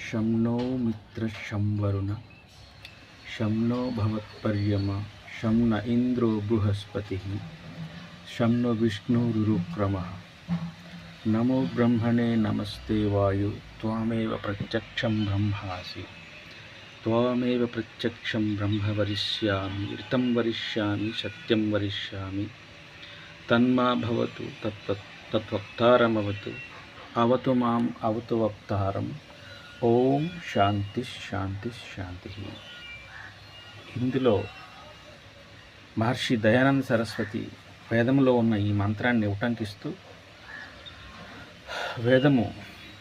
शं नो मित्रः शं वरुणः शं नो भवत्पर्यमा शं न इन्द्रो बृहस्पतिः शं नो विष्णुरुक्रमः। नमो ब्रह्मणे नमस्ते वायु त्वामेव प्रत्यक्षं ब्रह्मासि त्वामेव प्रत्यक्षं ब्रह्म वरिष्यामि ऋतं वरिष्यामि सत्यं वरिष्यामि तन्मा भवतु तत्वक्तारमवतु अवतु माम् अवतु वक्तारम् ఓం శాంతి శాంతి శాంతి. ఇందులో మహర్షి దయానంద సరస్వతి వేదంలో ఉన్న ఈ మంత్రాన్ని ఉటంకిస్తూ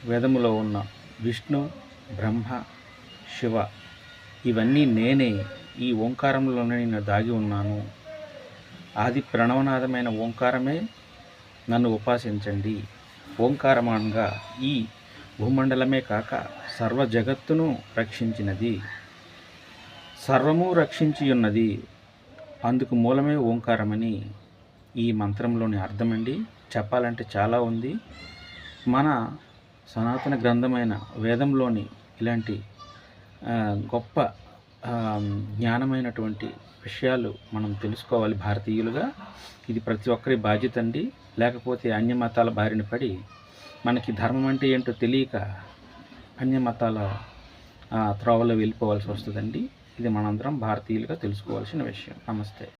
వేదములో ఉన్న విష్ణు బ్రహ్మ శివ ఇవన్నీ నేనే, ఈ ఓంకారంలోనే నేను దాగి ఉన్నాను. ఆది ప్రణవనాదమైన ఓంకారమే నన్ను ఉపాసించండి. ఓంకారమానంగా ఈ భూమండలమే కాక సర్వ జగత్తును రక్షించినది, సర్వము రక్షించి ఉన్నది. అందుకు మూలమే ఓంకారమని ఈ మంత్రంలోని అర్థమండి. చెప్పాలంటే చాలా ఉంది. మన సనాతన గ్రంథమైన వేదంలోని ఇలాంటి గొప్ప జ్ఞానమైనటువంటి విషయాలు మనం తెలుసుకోవాలి భారతీయులుగా. ఇది ప్రతి ఒక్కరి బాధ్యత అండి. లేకపోతే అన్యమతాల బారిన పడి మనకి ధర్మం అంటే ఏంటో తెలియక అన్యమతాల త్రోవలో వెళ్ళిపోవాల్సి వస్తుందండి. ఇది మనందరం భారతీయులుగా తెలుసుకోవాల్సిన విషయం. నమస్తే.